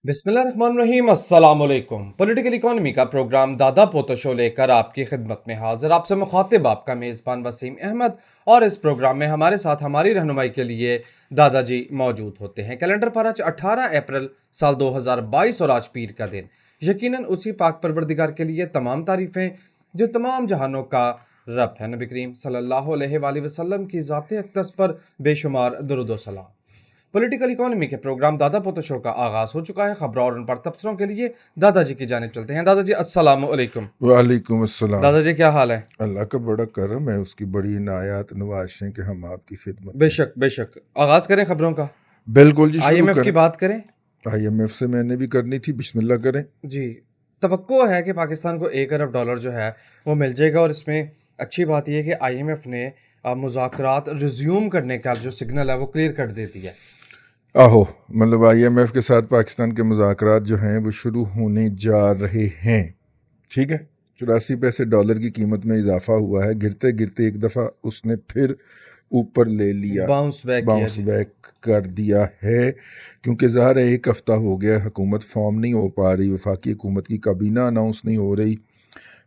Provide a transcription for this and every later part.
बिस्मिल्लाहिर्रहमानिर्रहीम अस्सलाम वालेकुम। पॉलिटिकल इकोनॉमी का प्रोग्राम दादा पोतो शो लेकर आपकी खिदमत में हाजिर। आपसे मुखातिब आपका मेज़बान वसीम अहमद। और इस प्रोग्राम में हमारे साथ हमारी रहनुमाई के लिए दादाजी मौजूद होते हैं। कैलेंडर पर आज 18 अप्रैल साल 2022 और आज पीर का दिन। यकीनन उसी पाक परवरदिगार के लिए तमाम तारीफ़ें जो तमाम जहानों का रब है। नबी करीम सल्लल्लाहु अलैहि वसल्लम की ज़ात अक़दस पर बेशुमार दुरूद व सलाम। पॉलिटिकल इकोनॉमी के प्रोग्राम दादा पोतो शो का आगाज हो चुका है। खबरों और उन पर तबसरों के लिए दादाजी की जानिब चलते हैं। दादाजी अस्सलाम वालेकुम। वालेकुम अस्सलाम। दादाजी क्या हाल है? अल्लाह का बड़ा करम है, उसकी बड़ी इनायत नवाज़ें कि हम आपकी खिदमत में हैं। बेशक बेशक। आगाज करें खबरों का। बिल्कुल जी, शुरू आईएमएफ की करें। बात करें। IMF से मैंने भी करनी थी, बिस्मिल्लाह करें। जी, तवक्को है कि पाकिस्तान को $1 अरब जो है वो मिल जाएगा। और इसमें अच्छी बात यह है कि आईएमएफ ने मुज़ाकरात रिज्यूम करने का जो सिग्नल है वो क्लियर कर दे दिया है। आहो, मतलब IMF के साथ पाकिस्तान के मुज़ाकरात जो हैं वो शुरू होने जा रहे हैं। ठीक है, 84 पैसे डॉलर की कीमत में इजाफा हुआ है। गिरते गिरते एक दफ़ा उसने फिर ऊपर ले लिया, बाउंस बैक किया बाउंस जी। बैक कर दिया है, क्योंकि ज़ाहिर है एक हफ़्ता हो गया हुकूमत फॉर्म नहीं हो पा रही, वफाकी हुकूमत की काबीना अनाउंस नहीं हो रही,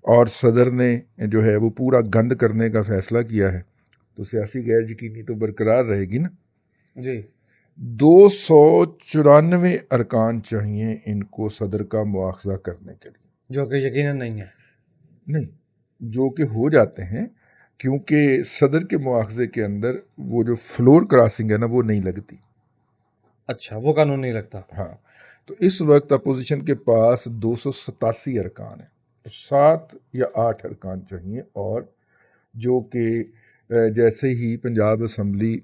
और सदर ने जो है वो पूरा गंद करने का फ़ैसला किया है। तो सियासी गैर यकीनी तो बरकरार रहेगी ना। जी 294 अरकान चाहिए इनको सदर का मुआवजा करने के लिए। जो कि यकीनन नहीं है। नहीं, जो कि हो जाते हैं, क्योंकि सदर के मुआवजे के अंदर वो जो फ्लोर क्रॉसिंग है ना वो नहीं लगती। अच्छा, वो कानून नहीं लगता। हाँ, तो इस वक्त अपोजिशन के पास 287 अरकान है, तो 7 या 8 अरकान चाहिए। और जो कि जैसे ही पंजाब असम्बली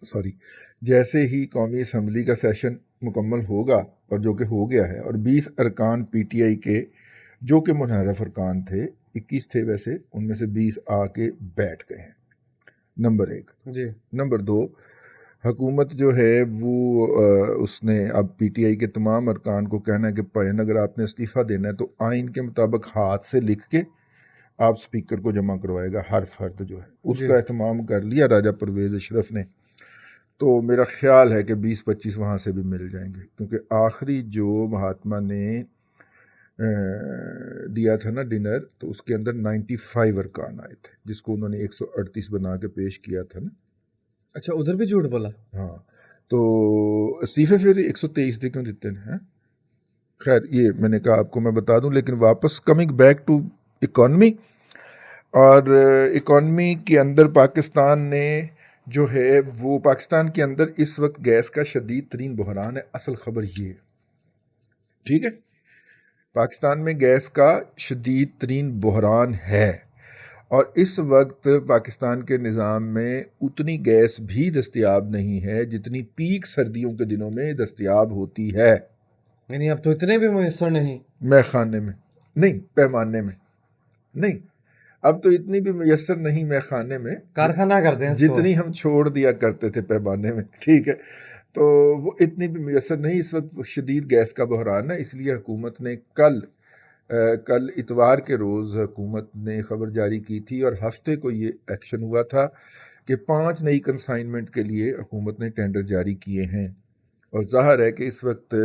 सॉरी जैसे ही कौमी असम्बली का सेशन मुकम्मल होगा, और जो कि हो गया है, और 20 अरकान PTI के जो कि मुनहरफ अरकान थे, 21 थे वैसे, उनमें से 20 आके बैठ गए हैं। नंबर 1। जी नंबर 2, हुकूमत जो है वो उसने अब PTI के तमाम अरकान को कहना है कि भाई अगर आपने इस्तीफ़ा देना है तो आइन के मुताबिक हाथ से लिख के आप स्पीकर को जमा करवाएगा हर फर्द जो है। जी उसका एहतमाम कर लिया राजा परवेज़ अशरफ ने। तो मेरा ख्याल है कि 20-25 वहाँ से भी मिल जाएंगे, क्योंकि आखिरी जो महात्मा ने दिया था ना डिनर, तो उसके अंदर 95 अरकान आए थे, जिसको उन्होंने 138 बना के पेश किया था ना। अच्छा, उधर भी झूठ बोला। हाँ, तो इस्तीफे फिर 123 दे क्यों देते हैं? खैर, ये मैंने कहा आपको मैं बता दूं। लेकिन वापस कमिंग बैक टू इकॉनमी, और इकॉनमी के अंदर पाकिस्तान ने जो है वो पाकिस्तान के अंदर इस वक्त गैस का शदीद तरीन बहरान है। असल खबर ये है, ठीक है, पाकिस्तान में गैस का शदीद तरीन बहरान है, और इस वक्त पाकिस्तान के निज़ाम में उतनी गैस भी दस्तयाब नहीं है जितनी पीक सर्दियों के दिनों में दस्तयाब होती है। नहीं, अब तो इतने भी मुयस्सर नहीं। मैं खाने में नहीं, पैमाने में नहीं, अब तो इतनी भी मुयस्सर नहीं मैं खाने में, कारखाना कर दें इसको। जितनी हम छोड़ दिया करते थे पैमाने में। ठीक है, तो वो इतनी भी मुयस्सर नहीं। इस वक्त शदीद गैस का बहरान है, इसलिए हुकूमत ने कल इतवार के रोज़ हुकूमत ने खबर जारी की थी, और हफ्ते को ये एक्शन हुआ था कि 5 नई कंसाइनमेंट के लिए हुकूमत ने टेंडर जारी किए हैं। और ज़ाहिर है कि इस वक्त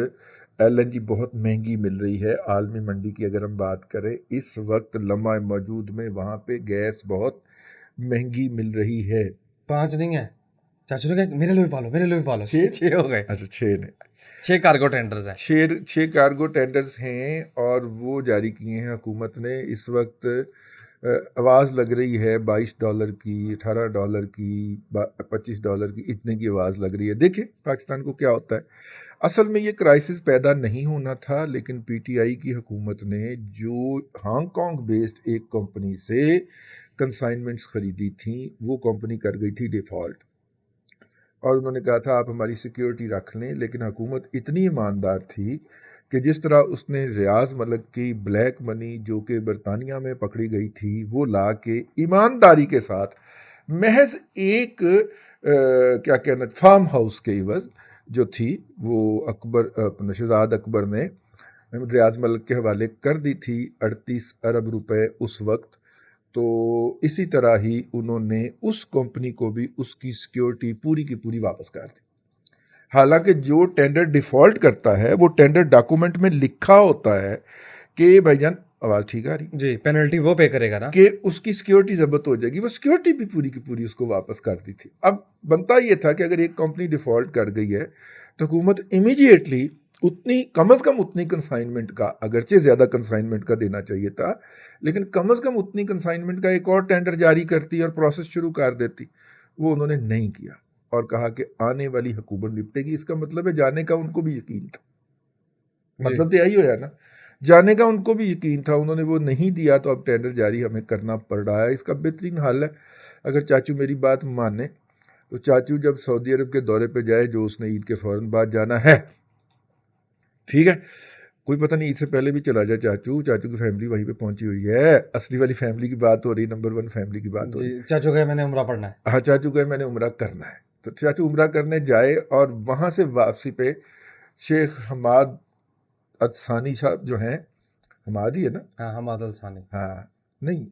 LNG बहुत महंगी मिल रही है। आलमी मंडी की अगर हम बात करें, इस वक्त लम्हा मौजूद में वहाँ पे गैस बहुत महंगी मिल रही है। 5 नहीं है चाचू ने कहा मेरे लिए भी पालो, मेरे लिए भी पालो। 6 6 हो गए। अच्छा 6 ने 6 कार्गो टेंडर्स हैं। 6 कार्गो टेंडर्स हैं, और वो जारी किए हैं हुकूमत ने। इस वक्त आवाज़ लग रही है $22 की, $18 की, $25 की, इतने की आवाज़ लग रही है। देखिए पाकिस्तान को क्या होता है। असल में ये क्राइसिस पैदा नहीं होना था, लेकिन PTI की हुकूमत ने जो हांगकांग बेस्ड एक कंपनी से कंसाइनमेंट्स ख़रीदी थी, वो कंपनी कर गई थी डिफ़ॉल्ट, और उन्होंने कहा था आप हमारी सिक्योरिटी रख लें। लेकिन हुकूमत इतनी ईमानदार थी कि जिस तरह उसने रियाज मलिक की ब्लैक मनी जो कि बरतानिया में पकड़ी गई थी, वो ला के ईमानदारी के साथ महज एक क्या कहना फार्म हाउस के इवज़ जो थी वो शहजाद अकबर ने रियाज मलिक के हवाले कर दी थी, 38 अरब रुपए उस वक्त। तो इसी तरह ही उन्होंने उस कंपनी को भी उसकी सिक्योरिटी पूरी की पूरी वापस कर दी। हालांकि जो टेंडर डिफॉल्ट करता है वो टेंडर डॉक्यूमेंट में लिखा होता है कि भाईजान, आवाज़ ठीक आ रही, जी, पेनल्टी वो पे करेगा ना। कि उसकी सिक्योरिटी जब्त हो जाएगी। वो सिक्योरिटी भी पूरी की पूरी उसको वापस कर दी थी। अब बनता ये था कि अगर एक कंपनी डिफॉल्ट कर गई है तो हुकूमत इमीडिएटली उतनी, कम अज़ कम उतनी कंसाइनमेंट का, अगरचे ज़्यादा कंसाइनमेंट का देना चाहिए था, लेकिन कम अज़ कम उतनी कंसाइनमेंट का एक और टेंडर जारी करती और प्रोसेस शुरू कर देती। वो उन्होंने नहीं किया और कहा कि आने वाली हुकूमत निपटेगी। इसका मतलब है जाने का उनको भी यकीन था। जी। मतलब तो यही होया ना, जाने का उनको भी यकीन था, उन्होंने वो नहीं दिया तो अब टेंडर जारी हमें करना पड़ रहा है। इसका बेहतरीन हल है, अगर चाचू मेरी बात माने तो चाचू जब सऊदी अरब के दौरे पे जाए, जो उसने ईद के फ़ौरन बाद जाना है, ठीक है, कोई पता नहीं ईद से पहले भी चला जाए चाचू, चाचू की फैमिली वहीं पे पहुंची हुई है। असली वाली फैमिली की बात हो रही, नंबर 1 फैमिली की बात हो रही। जी, चाचू कहे मैंने उम्रा पढ़ना है। हाँ, चाचू कहे मैंने उम्रा करना है, तो चाचू उम्रा करने जाए और वहाँ से वापसी पे शेख हमाद अदसानी साहब जो हैं, हमाद ही है ना? हाँ, हमाद अल सानी। हाँ, नहीं,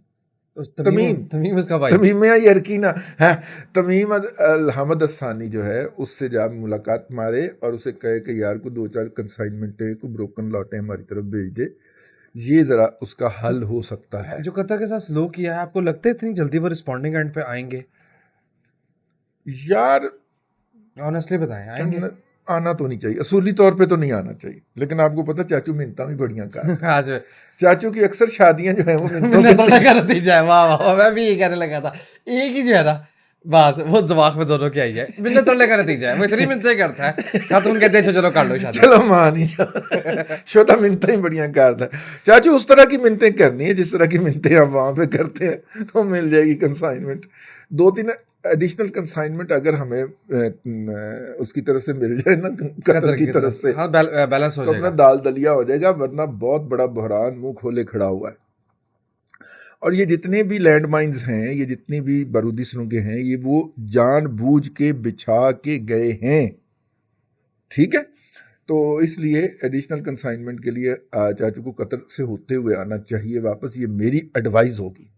उस तमीम, तमीम उसका भाई। तमीम या यरकीना है, तमीम अल हमद असानी जो है, उससे जा मुलाकात मारे और उसे कहे कि यार को 2-4 कंसाइनमेंटें, को ब्रोकन लौटें हमारी तरफ भेज दे, ये ज़रा उसका हल हो सकता है। जो कतर के साथ स्लो किया है, आपको लगता है इतनी जल्दी वो रिस्पॉन्डिंग एंड पे आएंगे? यार ऑनेस्टली बताएं, आएंगे? आना तो नहीं चाहिए, असूली तौर पे तो नहीं आना चाहिए, लेकिन आपको पता चाचू मिन्नतां भी बढ़िया कर आज चाचू की अक्सर शादियां जो हैं वो मिन्नतों मैंने पे थोड़ा करती जाए, वाह वाह वाह, मैं भी यही कहने लगा था। एक ही जो है ना बात, वो दिमाग में दोनों की आई है, बिल्ले तोड़ने करती जाए, वो इतनी मिन्नतें करता है, खातून कहते हैं चलो कर लो शादी। चलो मान ही जा, श्रोता मिन्नतें ही बढ़िया करता है चाचू। उस तरह की मिन्नतें करनी है जिस तरह की मिन्नतें आप वहाँ पे करते हैं, तो मिल जाएगी कंसाइनमेंट। 2-3 एडिशनल कंसाइनमेंट अगर हमें उसकी तरफ से मिल जाए ना, कतर की तरफ से, हाँ, बैलेंस हो तो अपना जाएगा। दाल दलिया हो जाएगा, वरना बहुत बड़ा बहरान मुंह खोले खड़ा हुआ है। और ये जितने भी लैंड माइन्स हैं, ये जितनी भी बारूदी सुरंगें हैं, ये वो जानबूझ के बिछा के गए हैं, ठीक है। तो इसलिए एडिशनल कंसाइनमेंट के लिए चाचू को कतर से होते हुए आना चाहिए वापस, ये मेरी एडवाइस होगी,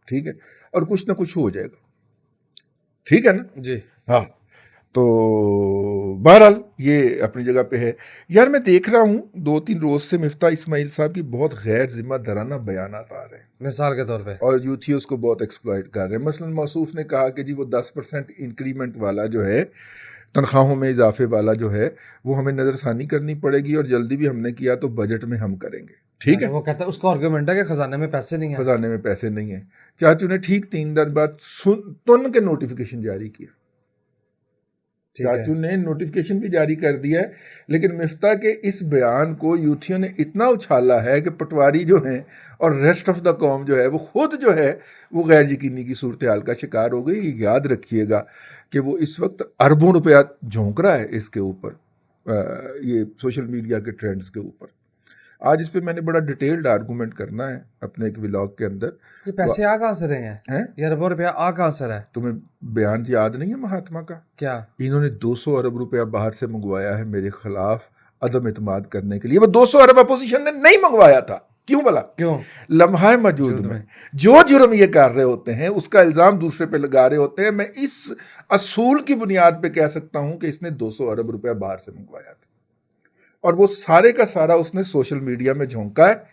ठीक है। और कुछ ना कुछ हो जाएगा, ठीक है ना? जी। हाँ, तो बहरहाल ये अपनी जगह पे है। यार मैं देख रहा हूँ 2-3 रोज से मिफ्ता इस्माइल साहब की बहुत गैर जिम्मेदाराना बयानात आ रहे हैं, मिसाल के तौर पे और यूथी उसको बहुत एक्सप्लॉइट कर रहे हैं। मसलन मौसूफ ने कहा कि जी वो 10% इंक्रीमेंट वाला जो है, तनख्वाहों में इजाफे वाला जो है, वो हमें नज़रसानी करनी पड़ेगी, और जल्दी भी हमने किया तो बजट में हम करेंगे, ठीक है। वो कहता है, उसका आर्गुमेंट है कि खजाने में पैसे नहीं है। खजाने में पैसे नहीं है। चाचू ने ठीक 3 दिन बाद तुन के नोटिफिकेशन जारी किया, चाचू ने नोटिफिकेशन भी जारी कर दिया है, लेकिन मिफ्ता के इस बयान को यूथियों ने इतना उछाला है कि पटवारी जो हैं और रेस्ट ऑफ द कौम जो है, वो खुद जो है वो गैर यकीनी की सूरत हाल का शिकार हो गई। याद रखिएगा कि वो इस वक्त अरबों रुपया झोंक रहा है इसके ऊपर, ये सोशल मीडिया के ट्रेंड्स के ऊपर। आज इस पे मैंने बड़ा डिटेल्ड आर्गूमेंट करना है अपने एक व्लॉग के अंदर। ये पैसे आ कहाँ से रहे हैं? ये अरबों रुपया आ कहाँ से रहा है? तुम्हें बयान याद नहीं है महात्मा का? क्या? इन्होंने 200 अरब रुपया बाहर से मंगवाया है मेरे खिलाफ अदम इत्माद करने के लिए। वो 200 अरब अपोजिशन ने नहीं मंगवाया था, क्यों भला? क्यों? लम्हा मौजूद में जो जुर्म ये कर रहे होते हैं उसका इल्जाम दूसरे पे लगा रहे होते हैं। मैं इस असूल की बुनियाद पे कह सकता हूं कि इसने 200 अरब रुपया बाहर से मंगवाया था, और वो सारे का सारा उसने सोशल मीडिया में झोंका है,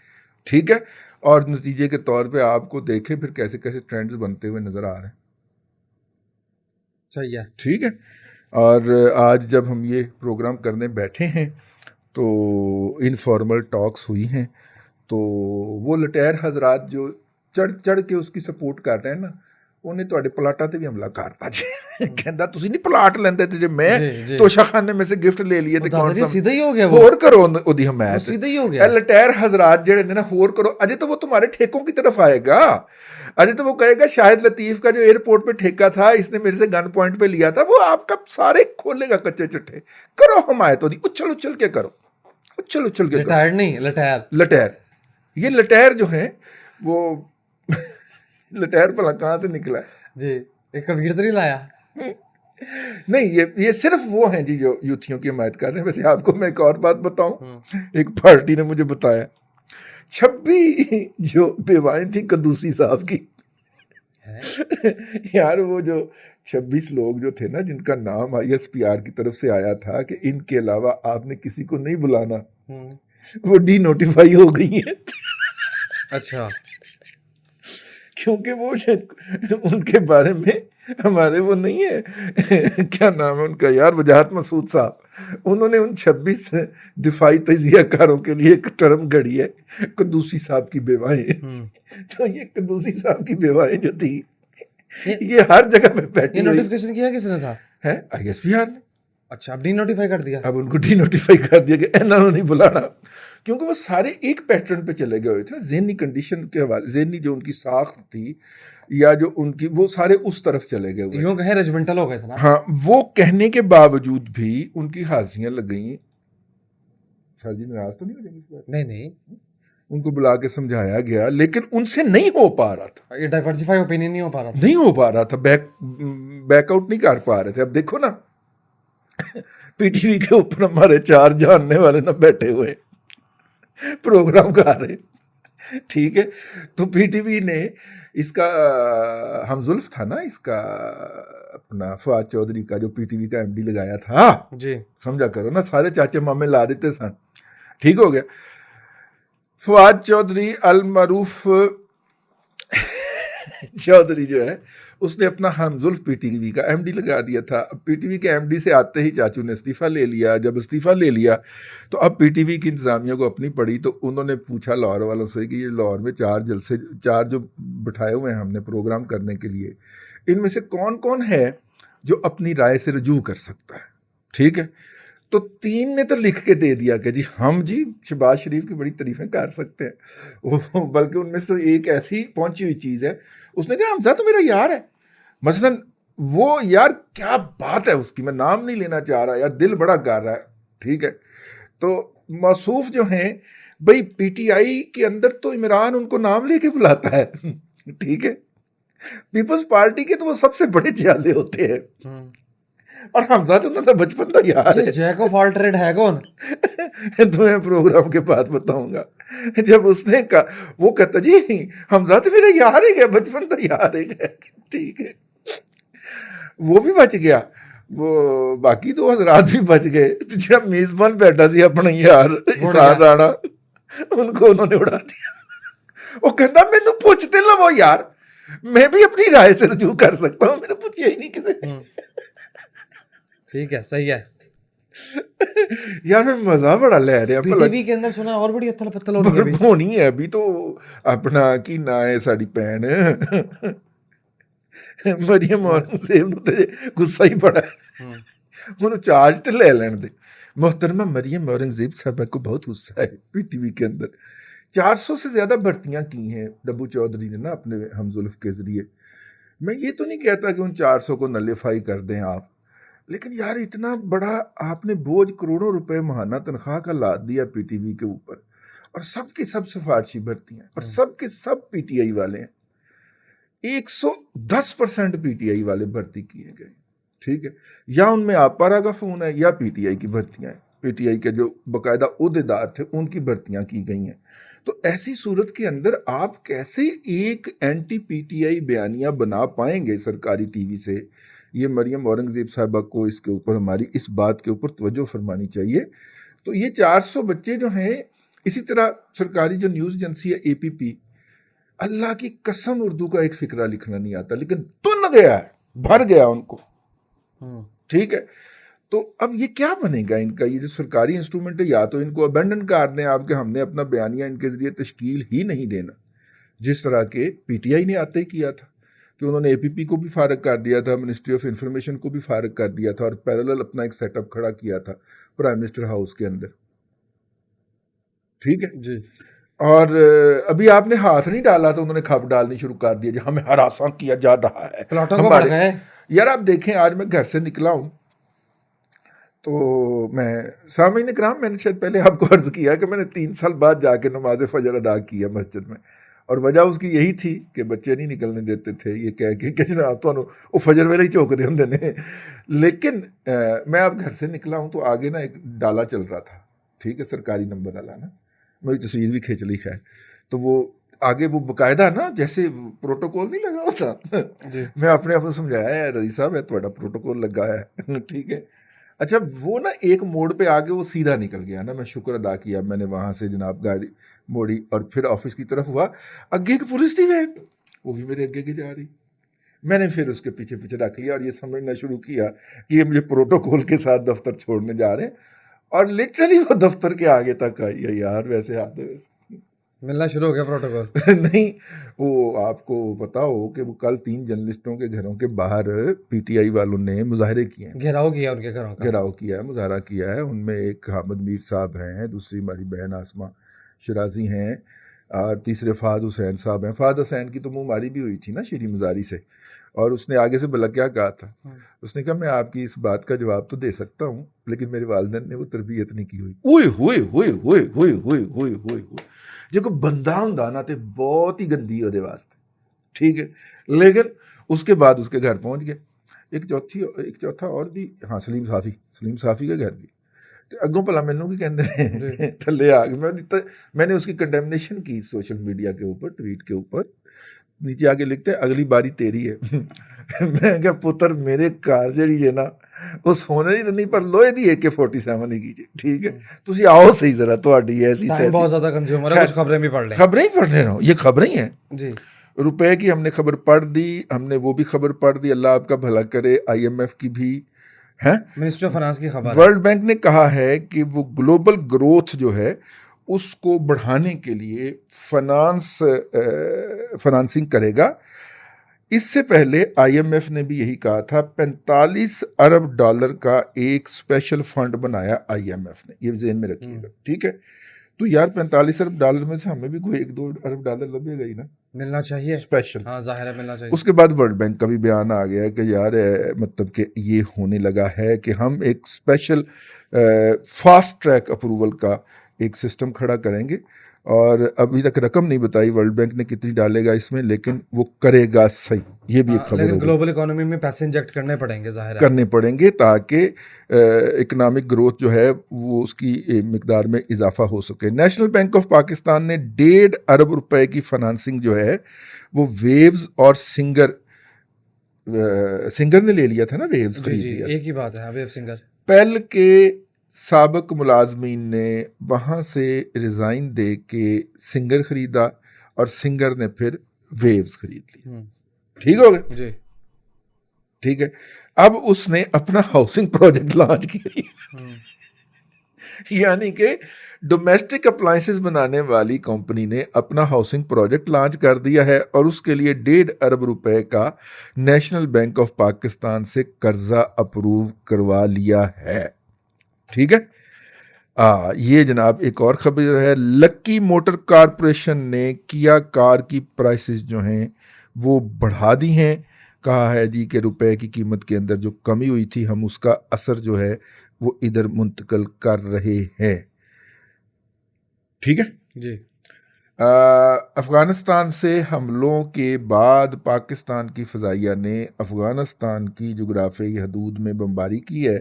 ठीक है। और नतीजे के तौर पे आपको देखे फिर कैसे कैसे ट्रेंड्स बनते हुए नजर आ रहे हैं, सही है, ठीक है। और आज जब हम ये प्रोग्राम करने बैठे हैं तो इनफॉर्मल टॉक्स हुई हैं, तो वो लटेर हजरात जो चढ़ चढ़ के उसकी सपोर्ट कर रहे हैं ना, ਉਹਨੇ ਤੁਹਾਡੇ ਪਲਾਟਾਂ ਤੇ ਵੀ ਹਮਲਾ ਕਰਤਾ ਜੀ। ਕਹਿੰਦਾ ਤੁਸੀਂ ਨਹੀਂ ਪਲਾਟ ਲੈਂਦੇ ਤੇ ਜੇ ਮੈਂ ਤੋਸ਼ਾਖਾਨੇ में से गिफ्ट ले लिए ਤੇ ਕੌਣ ਸਾ सीधा ही हो गया, वो ਹੋਰ ਕਰੋ ਉਹਦੀ ਹਮਾਇਤ, सीधा ही हो गया। लटेर हजरात ਜਿਹੜੇ ਨੇ ਨਾ ਹੋਰ ਕਰੋ, अजय तो वो तुम्हारे ठेकों की तरफ आएगा, अजय तो वो कहेगा शाहिद लतीफ का जो एयरपोर्ट पे ठेका था इसने मेरे से गन पॉइंट पे लिया था, वो आपका सारे खोलेगा कच्चे चिट्ठे। करो हमायत होती, उछल उछल के करो, उछल उछल के लटेर नहीं, लटेर, लटेर। ये लटेर जो है वो लटेर भला कहाँ से निकला है जी? एक कबीर तो नहीं लाया? नहीं, ये सिर्फ वो हैं जी जो यूथियों की हमायत कर रहे हैं। वैसे आपको मैं एक और बात बताऊं, एक पार्टी ने मुझे बताया 26 जो बेवाएं थी कदूसी साहब की यार वो जो 26 लोग जो थे ना, जिनका नाम ISPR की तरफ से आया था कि इनके अलावा आपने किसी को नहीं बुलाना, वो डी नोटिफाई हो गई है। अच्छा। क्योंकि वो उनके बारे में हमारे वो नहीं है क्या नाम है उनका यार, वजाहत मसूद साहब, उन्होंने उन 26 दिफाई तजियाकारों के लिए एक टर्म घड़ी है, कद्दूसी साहब की बेवाएं। तो ये कद्दूसी साहब की बेवाएं जो थी, ये हर जगह पे बैठी ये हुई नोटिफिकेशन किया किसने था? है, ISPR ने। अच्छा, अब डी नोटिफाई कर दिया। अब उनको डी नोटिफाई कर दिया कि इन्होंने नहीं बुलाना, क्योंकि वो सारे एक पैटर्न पे चले गए हुए थे ना, ज़हनी कंडीशन के हवाले, ज़हनी जो उनकी साख्त थी या जो उनकी, वो सारे उस तरफ चले गए हुए यूं थे। कहे रेजिमेंटल हो गए थे ना। हाँ, वो कहने के बावजूद भी उनकी हाजियां लग गई। सर जी नाराज तो नहीं हो जाएंगे इस बात? नहीं नहीं, उनको बुला के समझाया गया, लेकिन उनसे नहीं हो पा रहा था, ये डाइवर्सिफाई ओपिनियन नहीं हो पा रहा था। नहीं हो पा रहा था, बैकआउट नहीं कर पा रहे थे। अब देखो ना PTV के ऊपर हमारे 4 जानने वाले ना बैठे हुए प्रोग्राम कर रहे, ठीक है। तो PTV ने इसका हमजुल्फ था ना, इसका अपना फवाद चौधरी का, जो PTV का MD लगाया था जी। समझा करो ना, सारे चाचे मामे ला देते सन, ठीक हो गया। फवाद चौधरी अल मरूफ चौधरी जो है, उसने अपना हमजुल्फ PTV का MD लगा दिया था। अब PTV के MD से आते ही चाचू ने इस्तीफ़ा ले लिया। जब इस्तीफ़ा ले लिया तो अब PTV की इंतज़ामिया को अपनी पड़ी, तो उन्होंने पूछा लाहौर वालों से कि ये लाहौर में 4 जलसे, 4 जो बिठाए हुए हैं हमने प्रोग्राम करने के लिए, इनमें से कौन कौन है जो अपनी राय से रजू कर सकता है, ठीक है। तो 3 ने तो लिख के दे दिया कि जी हम जी शहबाज शरीफ की बड़ी तारीफें कर सकते हैं। बल्कि उनमें से एक ऐसी पहुंची हुई चीज़ है, उसने कहा हमजा तो मेरा यार है, मसलन वो यार क्या बात है उसकी, मैं नाम नहीं लेना चाह रहा यार, दिल बड़ा कर रहा है, ठीक है। तो मसूफ जो हैं भाई, PTI के अंदर तो इमरान उनको नाम लेके बुलाता है, ठीक है। पीपल्स पार्टी के तो वो सबसे बड़े जियाले होते हैं, और हमजा तो उनका बचपन का यार है। जैक ऑफ ऑल ट्रेड है कौन? तुम्हें प्रोग्राम के बाद बताऊंगा। जब उसने कहा, वो कहता जी हमजा तो मेरा यार ही गया, बचपन तो यार ही गया, ठीक है। वो भी बच गया, वो बाकी 2 हजरात भी बच गए। तो जब मेजबान बैठा सी अपना यार इसार राणा, उनको उन्होंने उड़ा दिया। वो कहता मैनू पूछते लो वो यार, मैं भी अपनी राय से रजू कर सकता हूँ, मैंने पूछा ही नहीं किसी। ठीक है, सही है। यार मैं मजा बड़ा ले रहा। PTV के अंदर सुना और बड़ी अथल पत्थल होनी है अभी। होनी है अभी तो, अपना की ना है साड़ी भैन मरियम औरंगजेब ਨੂੰ ਤੇ ਗੁੱਸਾ ਹੀ बड़ा है, ਉਹਨੂੰ चार्ज तो ले लेने दे। मोहतरमा मरियम औरंगजेब साहबा को बहुत गुस्सा है PTV के अंदर। 400 से ज्यादा भर्तियां की हैं डब्बू चौधरी ने ना अपने हमजुल्फ के जरिए। मैं ये तो नहीं कहता कि उन 400 को नलीफाई कर दें आप, लेकिन यार इतना बड़ा आपने बोझ करोड़ों रुपए महाना तनख्वाह का लाद दिया PTV के ऊपर, और सबकी सब सिफारशी भर्ती हैं, और सबके सब PTI वाले हैं। 110% PTI वाले भर्ती किए गए, ठीक है। या उनमें आपारा का फोन है या PTI की भर्तियां हैं, PTI के जो बाकायदा ओहदेदार थे उनकी भर्तियां की गई हैं। तो ऐसी सूरत के अंदर आप कैसे एक एंटी PTI बयानिया बना पाएंगे सरकारी TV से? ये मरियम औरंगजेब साहबा को इसके ऊपर, हमारी इस बात के ऊपर तवज्जो फरमानी चाहिए। तो ये 400 बच्चे जो हैं, इसी तरह सरकारी जो न्यूज़ एजेंसी है APP, अल्लाह की कसम उर्दू का एक फिक्रा लिखना नहीं आता, लेकिन तुन गया है, भर गया उनको, ठीक है। तो अब ये क्या बनेगा इनका, ये जो सरकारी इंस्ट्रूमेंट है, या तो इनको अबेंडन कर दें आपके, हमने अपना बयानिया इनके जरिए तश्कील ही नहीं देना, जिस तरह के PTI ने आते ही किया था कि उन्होंने APP को भी फारग कर दिया था, मिनिस्ट्री ऑफ इंफॉर्मेशन को भी फारग कर दिया था, और पैरेलल अपना एक सेटअप खड़ा किया था प्राइम मिनिस्टर हाउस के अंदर, ठीक है जी। और अभी आपने हाथ नहीं डाला तो उन्होंने खप डालनी शुरू कर दिया, जो हमें हरासा किया जा रहा है प्लाटों को बढ़ गए। यार आप देखें, आज मैं घर से निकला हूं तो मैं सामीन इकराम, मैंने शायद पहले आपको अर्ज किया कि मैंने 3 साल बाद जाके नमाज फजर अदा किया मस्जिद में, और वजह उसकी यही थी कि बच्चे नहीं निकलने देते थे, ये कह के कि जनाब तो वो फजर वेले ही झोंकते होंगे ने। लेकिन मैं अब घर से निकला हूँ तो आगे ना एक डाला चल रहा था, ठीक है, सरकारी नंबर वाला ना, मेरी तस्वीर भी खींच ली है। तो वो आगे वो बकायदा ना जैसे प्रोटोकॉल नहीं लगा होता जी मैं अपने आप को समझाया है रजी साहब है थोड़ा प्रोटोकॉल लगा है ठीक है। अच्छा वो ना एक मोड़ पे आगे वो सीधा निकल गया ना, मैं शुक्र अदा किया मैंने वहां से जनाब गाड़ी मोड़ी और फिर ऑफिस की तरफ हुआ, आगे एक पुलिस की वैन वो भी मेरे आगे की जा रही, मैंने फिर उसके पीछे पीछे रख लिया और ये समझना शुरू किया कि ये मुझे प्रोटोकॉल के साथ दफ्तर छोड़ने जा रहे हैं, और लिटरली वो दफ्तर के आगे तक आई है यार, वैसे हाथ है मिलना शुरू हो गया प्रोटोकॉल। नहीं वो आपको पता हो कि वो कल 3 जर्नलिस्टों के घरों के बाहर पीटीआई वालों ने मुजाहरे किए हैं, घेराव किया उनके घरों का। घेराव किया है, मुजाहरा किया है। उनमें एक हामिद मीर साहब हैं, दूसरी हमारी बहन आसमा शराजी हैं और तीसरे फ़ाद हुसैन साहब हैं। फ़ाद हुसैन की तो मुँहमारी भी हुई थी ना श्री मज़ारी से, और उसने आगे से भला क्या कहा था, उसने कहा मैं आपकी इस बात का जवाब तो दे सकता हूँ लेकिन मेरे वालिदैन ने वो तरबियत नहीं की हुई। ओए होए होए होए होए होए होए होए जो कोई बंदा हुंदा ना ते बहुत ही गंदी ओहदे वास्ते, ठीक है। लेकिन उसके बाद उसके घर पहुंच गए। एक चौथा और भी, हाँ सलीम साफ़ी के घर भी, तो अगों भला मैनू की कहते हैं थले आ गए। मैंने उसकी कंडेमनेशन की सोशल मीडिया के ऊपर, ट्वीट के ऊपर, नीचे आके लिखते हैं अगली बारी तेरी है मैं क्या पुत्र मेरे घर जी है ना वो सोने की तो नहीं पर लोहे की AK-47 ही कीजिए, ठीक है। तुसी आओ सही जरा थोड़ी ऐसी टाइम बहुत ज्यादा कंज्यूमर है, कुछ खबरें भी पढ़ लें। खबरें ही पढ़ रहा हूँ, ये खबरें ही हैं जी रुपए की। हमने खबर पढ़ दी, हमने वो भी खबर पढ़ दी, अल्लाह आपका भला करे। IMF की भी है, मिनिस्ट्री ऑफ फाइनेंस की खबर है। वर्ल्ड बैंक ने कहा है कि वो ग्लोबल ग्रोथ जो है उसको बढ़ाने के लिए फाइनेंसिंग करेगा। इससे पहले IMF ने भी यही कहा था, 45 अरब डॉलर का एक स्पेशल फंड बनाया IMF ने, ये ज़हन में रखिएगा, ठीक है। तो यार 45 अरब डॉलर में से हमें भी कोई 1-2 अरब डॉलर लगेगा ही ना, मिलना चाहिए स्पेशल। हाँ जाहिर है मिलना चाहिए। उसके बाद वर्ल्ड बैंक का भी बयान आ गया है कि यार मतलब कि ये होने लगा है कि हम एक स्पेशल फास्ट ट्रैक अप्रूवल का एक सिस्टम खड़ा करेंगे, और अभी तक रकम नहीं बताई वर्ल्ड बैंक ने कितनी डालेगा इसमें, लेकिन वो करेगा सही, ये भी एक खबर लेकिन होगी। ग्लोबल इकोनॉमी में पैसे इंजेक्ट करने पड़ेंगे जाहिर है, करने पड़ेंगे ताकि इकोनॉमिक ग्रोथ जो है वो उसकी मिकदार में इजाफा हो सके। नेशनल बैंक ऑफ पाकिस्तान ने 1.5 अरब रुपए की फाइनेंसिंग जो है वो वेव्स और सिंगर ने ले लिया था ना, वेव्स खरीद लिया। एक ही बात है वेव सिंगर। पेल के साबिक मुलाजमीन ने वहाँ से रिज़ाइन दे के सिंगर खरीदा और सिंगर ने फिर वेव्स खरीद लिया, ठीक हो गया जी। ठीक है। अब उसने अपना हाउसिंग प्रोजेक्ट लॉन्च किया यानी कि डोमेस्टिक अप्लायंसेस बनाने वाली कंपनी ने अपना हाउसिंग प्रोजेक्ट लॉन्च कर दिया है, और उसके लिए 1.5 अरब रुपए का नेशनल बैंक ऑफ पाकिस्तान से कर्जा अप्रूव करवा लिया है, ठीक है। ये जनाब एक और खबर है, लक्की मोटर कारपोरेशन ने किया कार की प्राइसेस जो हैं वो बढ़ा दी हैं। कहा है जी कि रुपए की कीमत के अंदर जो कमी हुई थी हम उसका असर जो है वो इधर मुंतकिल कर रहे हैं, ठीक है जी। अफ़गानिस्तान से हमलों के बाद पाकिस्तान की फ़ज़ाइया ने अफ़गानिस्तान की जोग्राफियाई हदूद में बमबारी की है,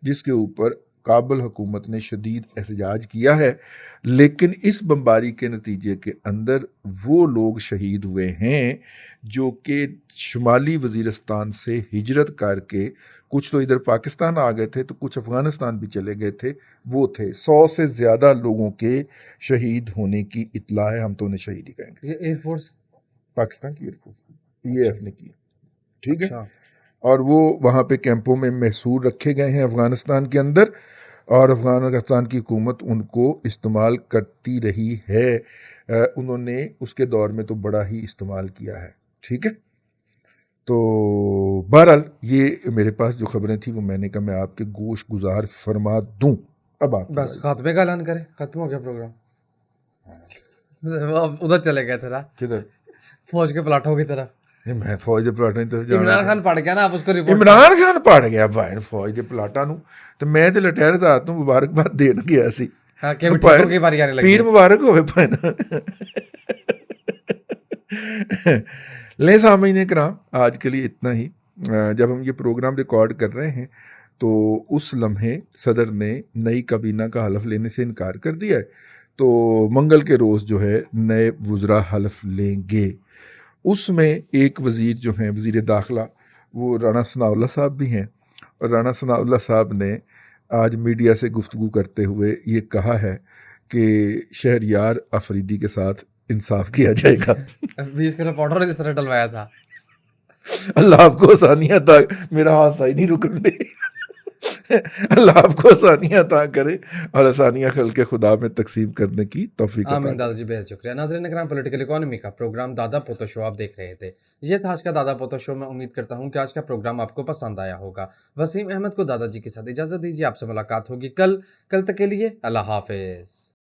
जिसके ऊपर काबुल हुकूमत ने शदीद एहतजाज किया है। लेकिन इस बमबारी के नतीजे के अंदर वो लोग शहीद हुए हैं जो कि शुमाली वज़ीरिस्तान से हिजरत करके, कुछ तो इधर पाकिस्तान आ गए थे तो कुछ अफ़गानिस्तान भी चले गए थे, वो थे 100 से ज़्यादा लोगों के शहीद होने की इत्तला है। हम तो उन्हें शहीद ही कहेंगे। ये एयरफोर्स पाकिस्तान की एयरफोर्स PAF ने की, ठीक है। अच्छा। और वो वहाँ पे कैंपों में महसूर रखे गए हैं अफ़गानिस्तान के अंदर, और अफ़गानिस्तान की हुकूमत उनको इस्तेमाल करती रही है। उन्होंने उसके दौर में तो बड़ा ही इस्तेमाल किया है, ठीक है। तो बहरहाल ये मेरे पास जो खबरें थी वो मैंने कहा मैं आपके गोश गुजार फरमा दूं। अब आप बस खात्मे का ऐलान करें, खत्म हो गया प्रोग्राम। अब उधर चले गए थे ना, किधर? फौज के प्लाटों की तरफ। नहीं मैं फौज दे प्लाटां तो इमरान खान पढ़ गया ना, आप उसको रिपोर्ट। इमरान खान पड़ गया भाई फौज दे प्लाटां नूं, ते मैं ते लटैर रात नूं मुबारकबाद देण गया सी। हाँ, कि ठीक की बारी आने लगी पीर है। मुबारक होवे भैन ले सामीन कराम, आज के लिए इतना ही। जब हम ये प्रोग्राम रिकॉर्ड कर रहे हैं तो उस लम्हे सदर ने नई काबीना का हलफ लेने से इनकार कर दिया है, तो मंगल के रोज़ जो है नए वज़रा हल्फ लेंगे। उसमें एक वज़ीर जो हैं वज़ीर दाखिला वो राना सनाउल्लाह साहब भी हैं, और राना सनाउल्लाह साहब ने आज मीडिया से गुफ्तगू करते हुए ये कहा है कि शहरयार अफरीदी के साथ इंसाफ किया जाएगा। 20 किलो पाउडर जिस तरह डलवाया था। अल्लाह आपको आसानियाँ अता, मेरा हादसा ही नहीं रुकने दे। अल्लाह आपको आसानियाँ अता करे और आसानियाँ खल्क़े खुदा में तकसीम करने की तौफीक अता आमीन करे। दादाजी, बेहद शुक्रिया। नाज़रीन इकराम, पॉलिटिकल इकोनॉमी का प्रोग्राम दादा पोतो शो आप देख रहे थे। ये था आज का दादा पोतो शो। मैं उम्मीद करता हूँ कि आज का प्रोग्राम आपको पसंद आया होगा। वसीम अहमद को दादाजी के साथ इजाज़त दीजिए। आपसे मुलाकात होगी कल तक के लिए अल्लाह हाफ़िज़।